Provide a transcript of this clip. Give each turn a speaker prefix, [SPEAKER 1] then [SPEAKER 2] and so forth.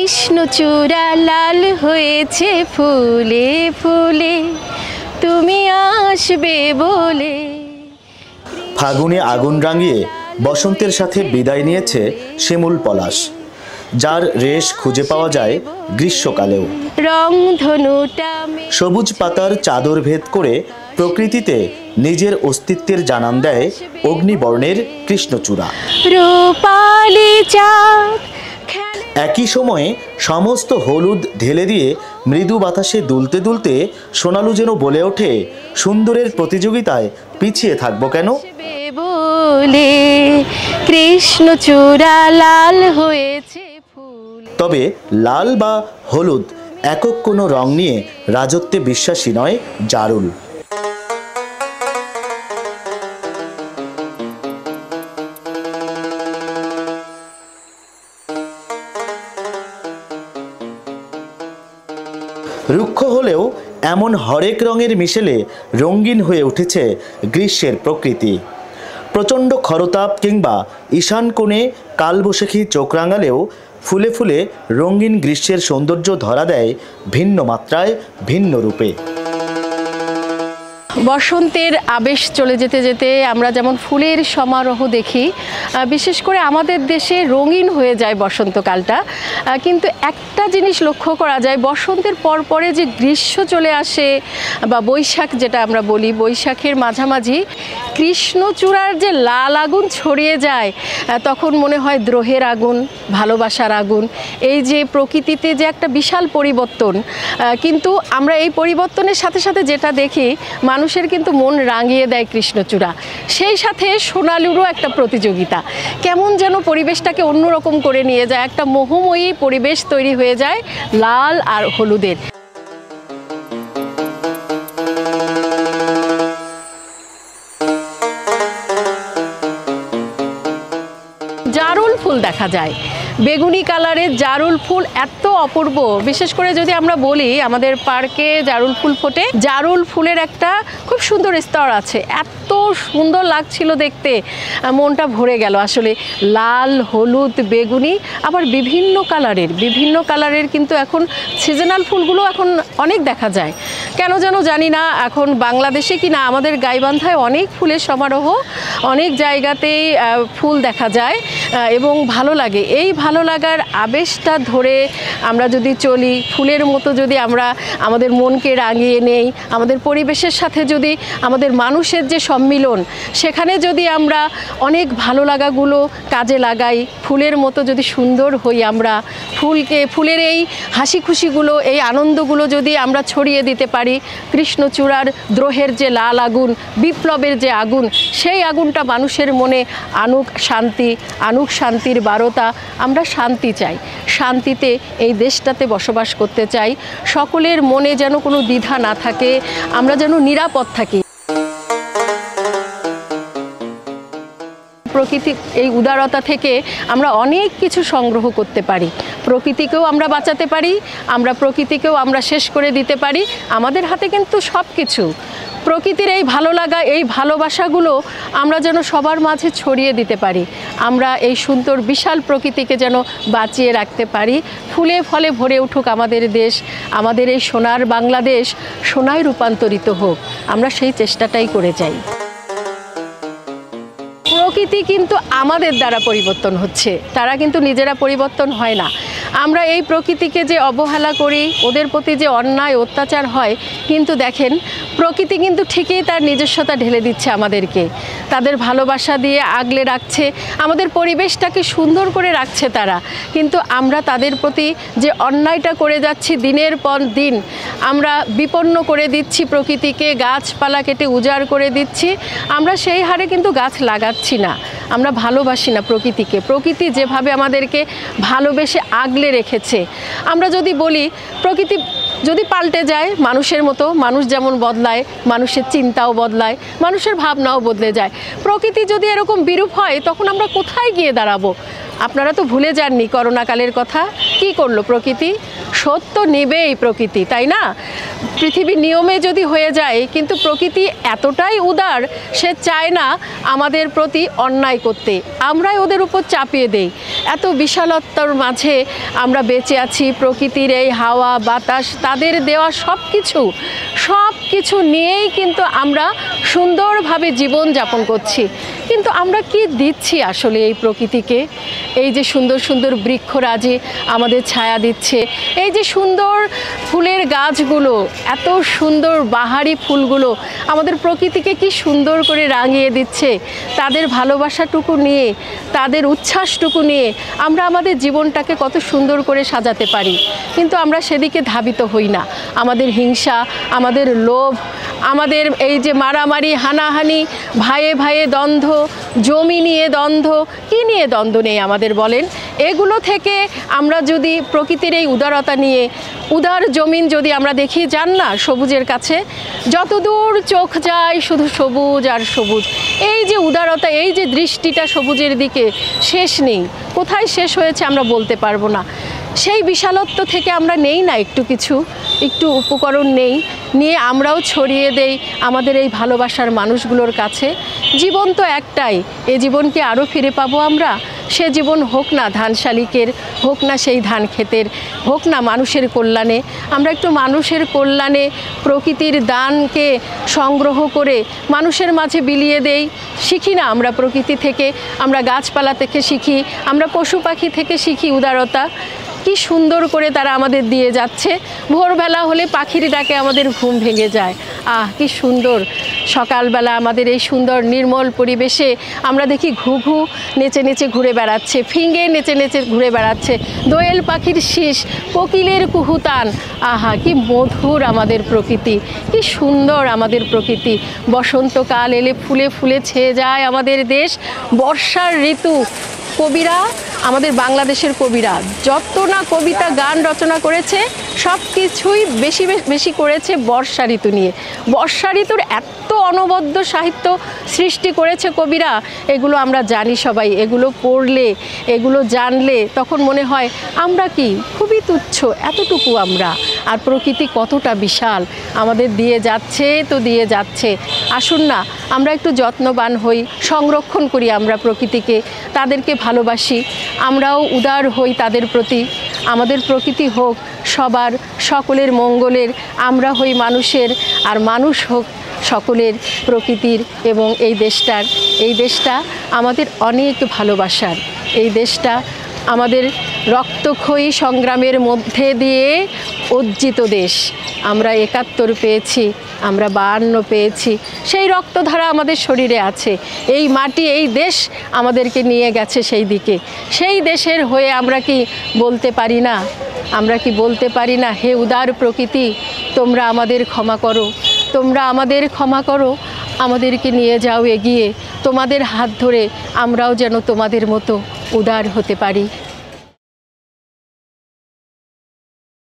[SPEAKER 1] কৃষ্ণচূড়া লাল হয়েছে ফুলে ফুলে, তুমি আসবে বলে।
[SPEAKER 2] ফাগুনে আগুন রাঙিয়ে বসন্তের সাথে বিদায় নিয়েছে শিমুল পলাশ, যার রেশ খুঁজে পাওয়া যায় গ্রীষ্মকালেও।
[SPEAKER 1] রংধনুটা
[SPEAKER 2] সবুজ পাতার চাদর ভেদ করে প্রকৃতিতে নিজের অস্তিত্বের জানান দেয় অগ্নিবর্ণের কৃষ্ণচূড়া।
[SPEAKER 1] রূপালি চাঁদ
[SPEAKER 2] একই সময়ে সমস্ত হলুদ ঢেলে দিয়ে মৃদু বাতাসে দুলতে দুলতে সোনালু যেন বলে ওঠে, সুন্দরের প্রতিযোগিতায় পিছিয়ে থাকবো কেন।
[SPEAKER 1] বলে কৃষ্ণচূড়া লাল হয়েছে ফুল।
[SPEAKER 2] তবে লাল বা হলুদ একক কোনো রং নিয়ে রাজত্বে বিশ্বাসী নয় জারুল। রুক্ষ হলেও এমন হরেক রঙের মিশেলে রঙিন হয়ে উঠেছে গ্রীষ্মের প্রকৃতি। প্রচণ্ড খরতাপ কিংবা ঈশান কোণে কালবৈশাখী চোখ রাঙালেও ফুলে ফুলে রঙিন গ্রীষ্মের সৌন্দর্য ধরা দেয় ভিন্ন মাত্রায়, ভিন্ন রূপে।
[SPEAKER 1] বসন্তের আবেশ চলে যেতে যেতে আমরা যেমন ফুলের সমারোহ দেখি, বিশেষ করে আমাদের দেশে রঙিন হয়ে যায় বসন্তকালটা। কিন্তু একটা জিনিস লক্ষ্য করা যায়, বসন্তের পরে যে গ্রীষ্ম চলে আসে বা বৈশাখ যেটা আমরা বলি, বৈশাখের মাঝামাঝি কৃষ্ণচূড়ার যে লাল আগুন ছড়িয়ে যায়, তখন মনে হয় দ্রোহের আগুন, ভালোবাসার আগুন। এই যে প্রকৃতিতে যে একটা বিশাল পরিবর্তন, কিন্তু আমরা এই পরিবর্তনের সাথে সাথে যেটা দেখি, মানুষের কিন্তু মন রাঙিয়ে দেয় কৃষ্ণচূড়া। সেই সাথে সোনালুরও একটা প্রতিযোগিতা, কেমন যেন পরিবেশটাকে অন্যরকম করে নিয়ে যায়, একটা মোহময়ী পরিবেশ তৈরি হয়ে যায় লাল আর হলুদের। জারুল ফুল দেখা যায়, বেগুনি কালারের জারুল ফুল এত অপূর্ব। বিশেষ করে যদি আমরা বলি, আমাদের পার্কে জারুল ফুল ফোটে, জারুল ফুলের একটা খুব সুন্দর স্তর আছে, এত সুন্দর লাগছিল দেখতে, মনটা ভরে গেল। আসলে লাল, হলুদ, বেগুনি, আবার বিভিন্ন কালারের কিন্তু এখন সিজনাল ফুলগুলো এখন অনেক দেখা যায়। কেন যেন জানি না, এখন বাংলাদেশে কি না আমাদের গাইবান্ধায় অনেক ফুলের সমারোহ, অনেক জায়গাতেই ফুল দেখা যায় এবং ভালো লাগে। এই ভালো লাগার আবেশটা ধরে আমরা যদি চলি, ফুলের মতো যদি আমরা আমাদের মনকে রাঙিয়ে নেই, আমাদের পরিবেশের সাথে যদি আমাদের মানুষের যে সম্মিলন, সেখানে যদি আমরা অনেক ভালো লাগাগুলো কাজে লাগাই, ফুলের মতো যদি সুন্দর হই আমরা, ফুলের এই হাসি খুশিগুলো, এই আনন্দগুলো যদি আমরা ছড়িয়ে দিতে পারি, কৃষ্ণচূড়ার দ্রোহের যে লাল আগুন, বিপ্লবের যে আগুন, সেই আগুনটা মানুষের মনে আনুক শান্তি, আনুক শান্তির বারতা। আমরা শান্তি চাই, শান্তিতে এই দেশটাতে বসবাস করতে চাই, সকলের মনে যেন কোনো দ্বিধা না থাকে, আমরা যেন নিরাপদ থাকি। প্রকৃতির এই উদারতা থেকে আমরা অনেক কিছু সংগ্রহ করতে পারি, প্রকৃতিকেও আমরা বাঁচাতে পারি, আমরা প্রকৃতিকেও আমরা শেষ করে দিতে পারি। আমাদের হাতে কিন্তু সব কিছু। প্রকৃতির এই ভালো লাগা, এই ভালোবাসাগুলো আমরা যেন সবার মাঝে ছড়িয়ে দিতে পারি, আমরা এই সুন্দর বিশাল প্রকৃতিকে যেন বাঁচিয়ে রাখতে পারি। ফুলে ফলে ভরে উঠুক আমাদের দেশ, আমাদের এই সোনার বাংলাদেশ সোনায় রূপান্তরিত হোক, আমরা সেই চেষ্টাটাই করে যাই। প্রকৃতি কিন্তু আমাদের দ্বারা পরিবর্তন হচ্ছে, তারা কিন্তু নিজেরা পরিবর্তন হয় না। আমরা এই প্রকৃতিকে যে অবহেলা করি, ওদের প্রতি যে অন্যায় অত্যাচার হয়, কিন্তু দেখেন প্রকৃতি কিন্তু ঠিকই তার নিজস্বতা ঢেলে দিচ্ছে আমাদেরকে, তাদের ভালোবাসা দিয়ে আগলে রাখছে, আমাদের পরিবেশটাকে সুন্দর করে রাখছে তারা। কিন্তু আমরা তাদের প্রতি যে অন্যায়টা করে যাচ্ছি, দিনের পর দিন আমরা বিপন্ন করে দিচ্ছি প্রকৃতিকে, গাছপালা কেটে উজাড় করে দিচ্ছি, আমরা সেই হারে কিন্তু গাছ লাগাচ্ছি না, আমরা ভালোবাসি না প্রকৃতিকে। প্রকৃতি যেভাবে আমাদেরকে ভালোবেসে আগলে রেখেছে, আমরা যদি বলি প্রকৃতি যদি পাল্টে যায় মানুষের মতো, মানুষ যেমন বদলায়, মানুষের চিন্তাও বদলায়, মানুষের ভাবনাও বদলে যায়, প্রকৃতি যদি এরকম বিরূপ হয়, তখন আমরা কোথায় গিয়ে দাঁড়াবো? আপনারা তো ভুলে যাননি করোনাকালের কথা। কি করলো প্রকৃতি? সত্য নেবেই প্রকৃতি, তাই না? পৃথিবীর নিয়মে যদি হয়ে যায়, কিন্তু প্রকৃতি এতটাই উদার, সে চায় না আমাদের প্রতি অন্যায় করতে, আমরাই ওদের উপর চাপিয়ে দেই। এত বিশালত্বর মাঝে আমরা বেঁচে আছি, প্রকৃতির এই হাওয়া বাতাস, তাদের দেওয়া সব কিছু নিয়েই কিন্তু আমরা সুন্দরভাবে জীবন যাপন করছি। কিন্তু আমরা কি দিচ্ছি আসলে এই প্রকৃতিকে? এই যে সুন্দর সুন্দর বৃক্ষরাজি আমাদের ছায়া দিচ্ছে, এই যে সুন্দর ফুলের গাছগুলো, এত সুন্দর বাহারি ফুলগুলো আমাদের প্রকৃতিকে কি সুন্দর করে রাঙিয়ে দিচ্ছে। তাদের ভালোবাসাটুকু নিয়ে, তাদের উচ্ছ্বাসটুকু নিয়ে আমরা আমাদের জীবনটাকে কত সুন্দর করে সাজাতে পারি। কিন্তু আমরা সেদিকে ধাবিত হই না। আমাদের হিংসা, আমাদের লোভ, আমাদের এই যে মারামারি হানাহানি, ভাইয়ে ভাইয়ে দ্বন্দ্ব, জমি নিয়ে দ্বন্দ্ব, কী নিয়ে দ্বন্দ্ব নেই আমাদের বলেন? এগুলো থেকে আমরা যদি প্রকৃতির এই উদারতা নিয়ে, উদার জমিন যদি আমরা দেখি, যান না সবুজের কাছে, যতদূর চোখ যায় শুধু সবুজ আর সবুজ। এই যে উদারতা, এই যে দৃষ্টিটা সবুজের দিকে, শেষ নেই। কোথায় শেষ হয়েছে আমরা বলতে পারবো না। সেই বিশালত্ব থেকে আমরা নেই না একটু উপকরণ নিয়ে আমরাও ছড়িয়ে দেই আমাদের এই ভালোবাসার মানুষগুলোর কাছে। জীবন তো একটাই, এ জীবন কি আরও ফিরে পাবো আমরা? সে জীবন হোক না ধান শালিকের, হোক না সেই ধান ক্ষেতের, হোক না মানুষের কল্যাণে। আমরা একটু মানুষের কল্যাণে প্রকৃতির দানকে সংগ্রহ করে মানুষের মাঝে বিলিয়ে দেই। শিখি না আমরা প্রকৃতি থেকে, আমরা গাছপালা থেকে শিখি, আমরা পশু পাখি থেকে শিখি উদারতা। কি সুন্দর করে তারা আমাদের দিয়ে যাচ্ছে। ভোরবেলা হলে পাখির ডাকে আমাদের ঘুম ভেঙে যায়। কি সুন্দর সকালবেলা আমাদের এই সুন্দর নির্মল পরিবেশে আমরা দেখি ঘুঘু নেচে নেচে ঘুরে বেড়াচ্ছে, ফিঙে নেচে নেচে ঘুরে বেড়াচ্ছে, দোয়েল পাখির শীষ, কোকিলের কুহুতান। কি মধুর আমাদের প্রকৃতি, কি সুন্দর আমাদের প্রকৃতি। বসন্তকাল এলে ফুলে ফুলে ছেয়ে যায় আমাদের দেশ। বর্ষার ঋতু, কবিরা, আমাদের বাংলাদেশের কবিরা যত না কবিতা গান রচনা করেছে, সব কিছুই বেশি বেশি করেছে বর্ষা ঋতু নিয়ে। বর্ষা ঋতুর এত অনবদ্য সাহিত্য সৃষ্টি করেছে কবিরা, এগুলো আমরা জানি সবাই। এগুলো পড়লে, এগুলো জানলে তখন মনে হয় আমরা কি খুবই তুচ্ছ, এতটুকু আমরা, আর প্রকৃতি কতটা বিশাল আমাদের দিয়ে যাচ্ছে। আসুন না আমরা একটু যত্নবান হই, সংরক্ষণ করি আমরা প্রকৃতিকে, তাদেরকে ভালোবাসি, আমরাও উদার হই তাদের প্রতি। আমাদের প্রকৃতি হোক সবার, সকলের মঙ্গলের, আমরা হই মানুষের, আর মানুষ হোক সকলের, প্রকৃতির এবং এই দেশটা আমাদের অনেক ভালোবাসার। এই দেশটা আমাদের রক্তক্ষয়ী সংগ্রামের মধ্যে দিয়ে অর্জিত দেশ। আমরা ৭১ পেয়েছি, আমরা ৫২ পেয়েছি, সেই রক্তধারা আমাদের শরীরে আছে। এই মাটি, এই দেশ আমাদেরকে নিয়ে গেছে সেই দিকে। সেই দেশের হয়ে আমরা কি বলতে পারি না, হে উদার প্রকৃতি, তোমরা আমাদের ক্ষমা করো, আমাদেরকে নিয়ে যাও এগিয়ে, তোমাদের হাত ধরে আমরাও যেন তোমাদের মতো উদার হতে পারি।